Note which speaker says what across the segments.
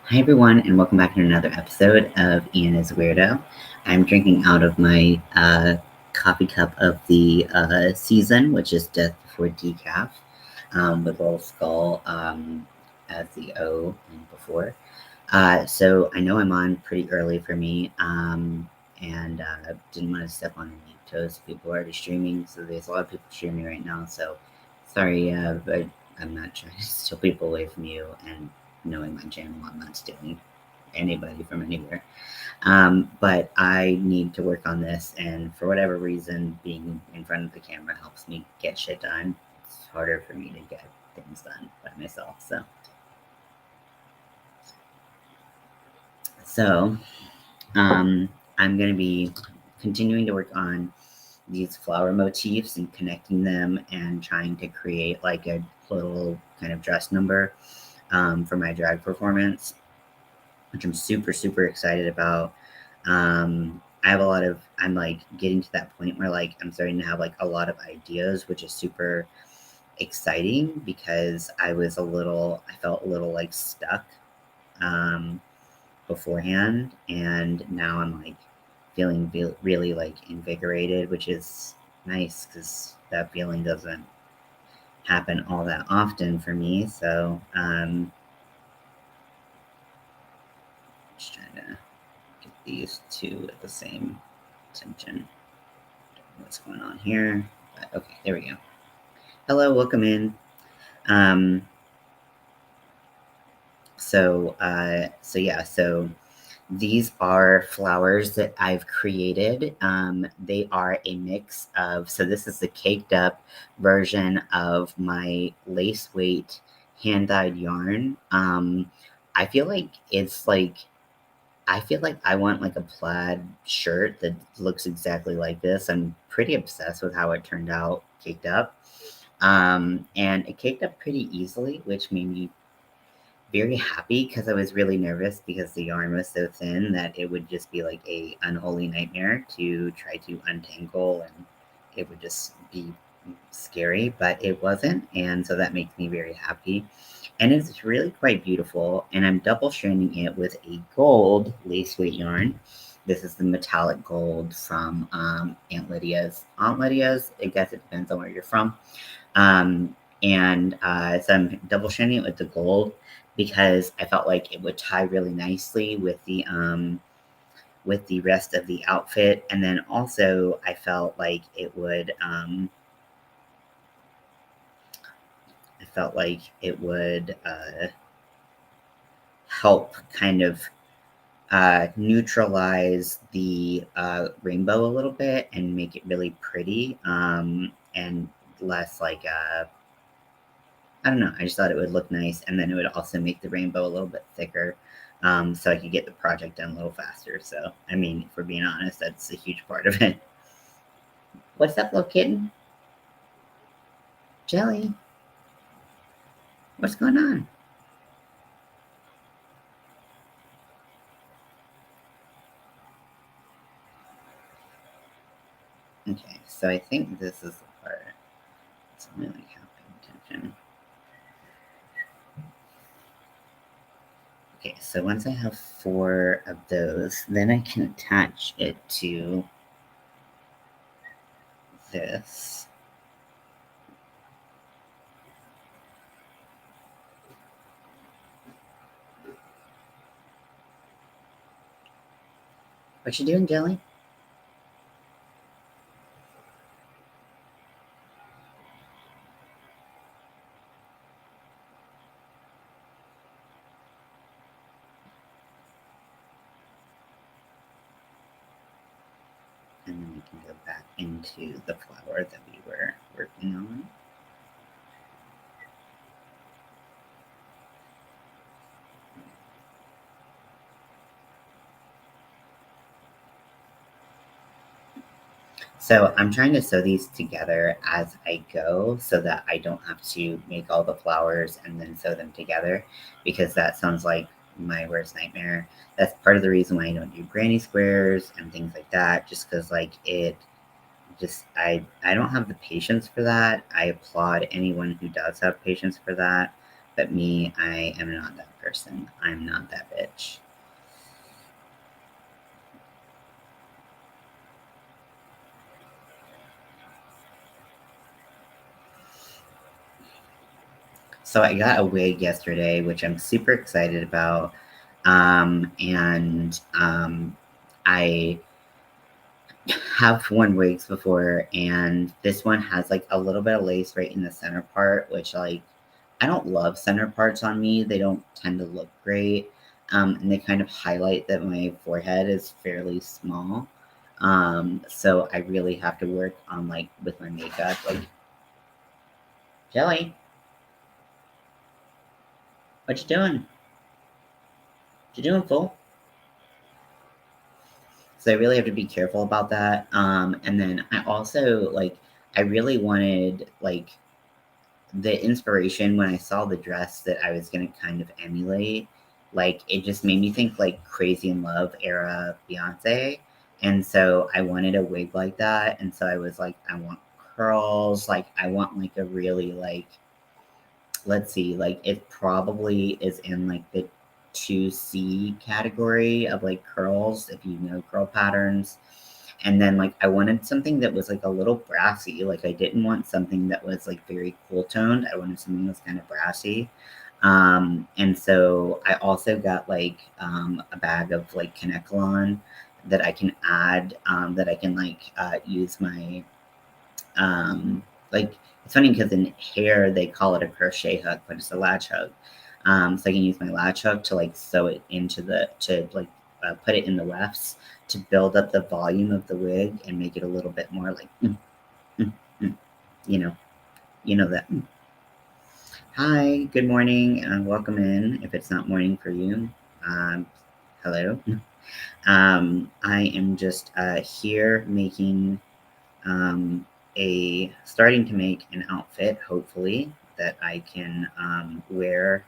Speaker 1: Hi, everyone, and welcome back to another episode of Ian is Weirdo. I'm drinking out of my coffee cup of the season, which is Death Before Decaf, with a little skull as the O and before. So I know I'm on pretty early for me, and didn't want to step on any toes. People are already streaming, so there's a lot of people streaming right now. So sorry, but I'm not trying to steal people away from you. And knowing my channel, I'm not stealing anybody from anywhere. But I need to work on this, and for whatever reason, being in front of the camera helps me get shit done. It's harder for me to get things done by myself. So I'm going to be continuing to work on these flower motifs and connecting them and trying to create like a little kind of dress number for my drag performance, which I'm super, super excited about. I have a lot of, I'm like getting to that point where like I'm starting to have like a lot of ideas, which is super exciting because I felt a little like stuck um, beforehand. And now I'm like feeling really like invigorated, which is nice because that feeling doesn't happen all that often for me. So, just trying to get these two at the same tension. What's going on here? But okay, there we go. Hello, welcome in. Um, so these are flowers that I've created. They are a mix of, so this is the caked up version of my lace weight hand dyed yarn. I feel like it's like, I feel like I want like a plaid shirt that looks exactly like this. I'm pretty obsessed with how it turned out caked up. And it caked up pretty easily, which made me very happy because I was really nervous because the yarn was so thin that it would just be like a unholy nightmare to try to untangle, and it would just be scary, but it wasn't, and so that makes me very happy. And it's really quite beautiful, and I'm double stranding it with a gold lace weight yarn. This is the metallic gold from Aunt Lydia's. Aunt Lydia's, I guess it depends on where you're from. So I'm double stranding it with the gold because I felt like it would tie really nicely with the rest of the outfit, and then also I felt like it would help kind of neutralize the rainbow a little bit and make it really pretty, and less like I don't know. I just thought it would look nice, and then it would also make the rainbow a little bit thicker, so I could get the project done a little faster. So, I mean, if we're being honest, that's a huge part of it. What's up, little kitten? Jelly? What's going on? Okay, so I think this is the part that's only like half paying attention. Okay, so once I have 4 of those, then I can attach it to this. What you doing, Jelly? And then we can go back into the flower that we were working on. So I'm trying to sew these together as I go so that I don't have to make all the flowers and then sew them together, because that sounds like my worst nightmare. That's part of the reason why I don't do granny squares and things like that, just because like it just I don't have the patience for that. I applaud anyone who does have patience for that. But me, I am not that person. I'm not that bitch. So I got a wig yesterday, which I'm super excited about. And I have worn wigs before, and this one has like a little bit of lace right in the center part, which like I don't love center parts on me. They don't tend to look great. And they kind of highlight that my forehead is fairly small. So I really have to work on like with my makeup. Like, Jelly, what you doing? What you doing, fool? So I really have to be careful about that. And then I also like I really wanted like the inspiration when I saw the dress that I was gonna kind of emulate, like it just made me think like Crazy in Love era Beyonce. And so I wanted a wig like that. And so I was like, I want curls, like I want like a really like let's see, like it probably is in like the 2C category of like curls, if you know curl patterns. And then like I wanted something that was like a little brassy. Like I didn't want something that was like very cool toned. I wanted something that was kind of brassy. And so I also got like a bag of like Kanekalon that I can add, that I can like use my like it's funny because in hair they call it a crochet hook, but it's a latch hook. So I can use my latch hook to like sew it into the to like put it in the wefts to build up the volume of the wig and make it a little bit more like mm, mm, you know that. Hi, good morning, and welcome in. If it's not morning for you, um, hello. I am just here making starting to make an outfit, hopefully, that I can wear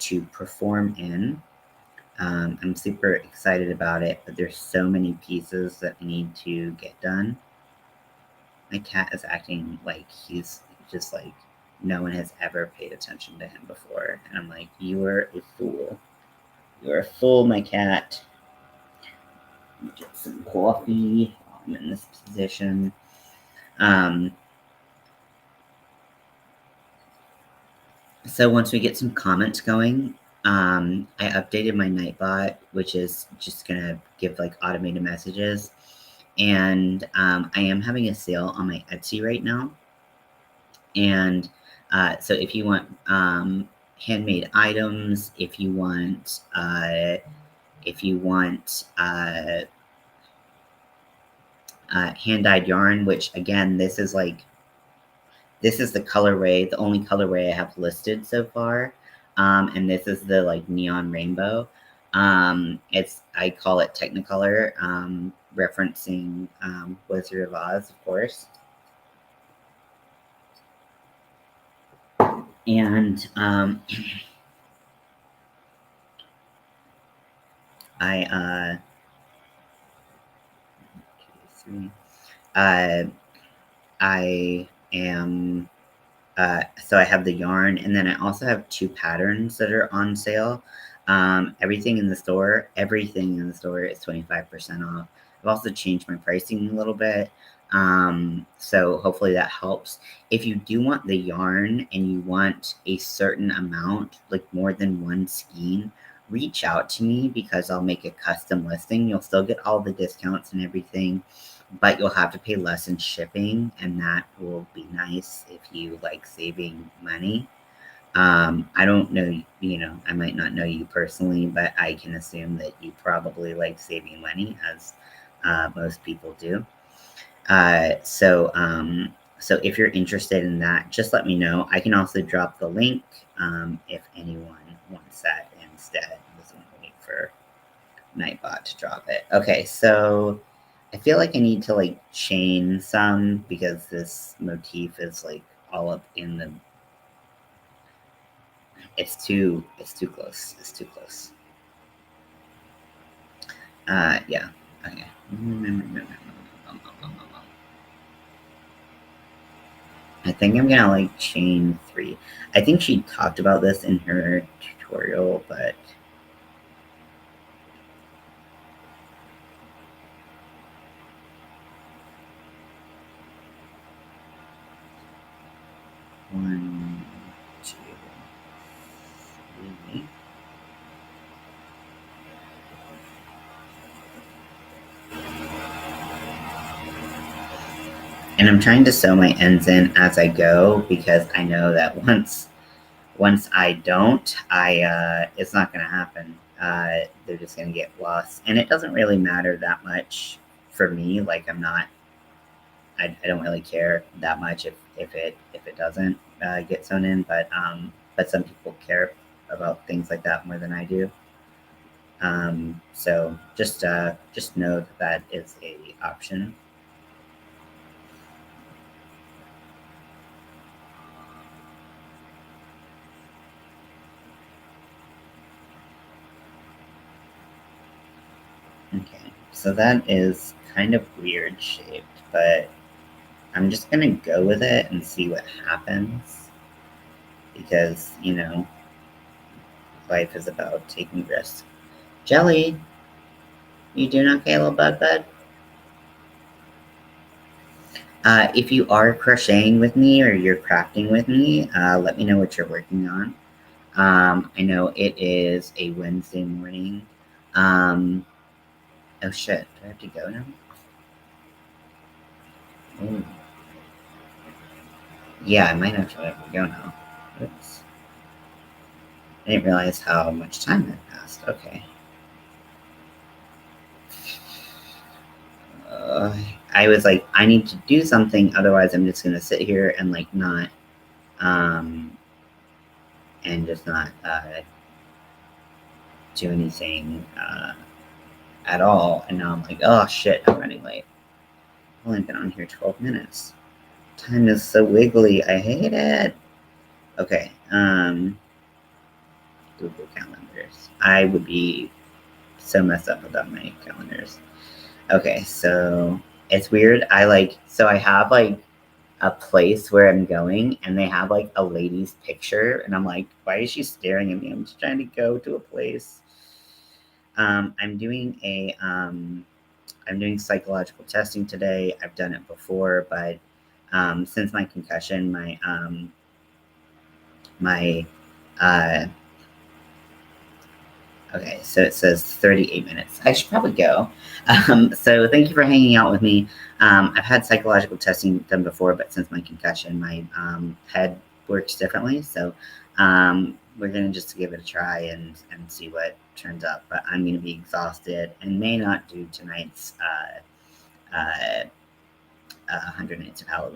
Speaker 1: to perform in. I'm super excited about it, but there's so many pieces that I need to get done. My cat is acting like he's just like no one has ever paid attention to him before. And I'm like, you are a fool. You are a fool, my cat. Get some coffee. I'm in this position. Um, So once we get some comments going, I updated my Nightbot, which is just gonna give like automated messages. And I am having a sale on my Etsy right now. And so if you want handmade items, if you want hand dyed yarn, which again, this is the colorway, the only colorway I have listed so far. And this is the like neon rainbow. I call it Technicolor, referencing Wizard of Oz, of course. And I uh, I am so I have the yarn, and then I also have two patterns that are on sale. Everything in the store is 25% off. I've also changed my pricing a little bit. So hopefully that helps. If you do want the yarn and you want a certain amount, like more than one skein, reach out to me because I'll make a custom listing. You'll still get all the discounts and everything, but you'll have to pay less in shipping, and that will be nice if you like saving money. I don't know, I might not know you personally, but I can assume that you probably like saving money, as most people do. So if you're interested in that, just let me know. I can also drop the link if anyone wants that instead. Doesn't wait for Nightbot to drop it. Okay, so I feel like I need to like chain some because this motif is like all up in the. It's too close. It's too close. Yeah. Okay. think I'm gonna like chain 3. I think she talked about this in her tutorial, but one, two, three. And I'm trying to sew my ends in as I go because I know that once I don't, it's not going to happen. They're just going to get lost, and it doesn't really matter that much for me. Like I don't really care that much if it doesn't get sewn in, but some people care about things like that more than I do. So just know that that is a option. Okay, so that is kind of weird shaped, but I'm just gonna go with it and see what happens because, life is about taking risks. Jelly, you doing okay, little bud? If you are crocheting with me or you're crafting with me, let me know what you're working on. I know it is a Wednesday morning. Oh shit, do I have to go now? Ooh. Yeah, I might actually have to go now. Oops. I didn't realize how much time had passed. Okay. Uh, I was like, I need to do something, otherwise I'm just gonna sit here and like not, um, and just not do anything at all. And now I'm like, oh shit, I'm running late. I've only been on here 12 minutes. Time is so wiggly. I hate it. Okay. Google calendars. I would be so messed up without my calendars. Okay, so it's weird. I have like a place where I'm going and they have like a lady's picture and I'm like, why is she staring at me? I'm just trying to go to a place. I'm doing I'm doing psychological testing today. I've done it before, but since my concussion, my uh, okay, so it says 38 minutes. I should probably go. So thank you for hanging out with me. I've had psychological testing done before, but since my concussion, my head works differently. So we're going to just give it a try and see what turns up. But I'm going to be exhausted and may not do tonight's 100 Nights of Halloween.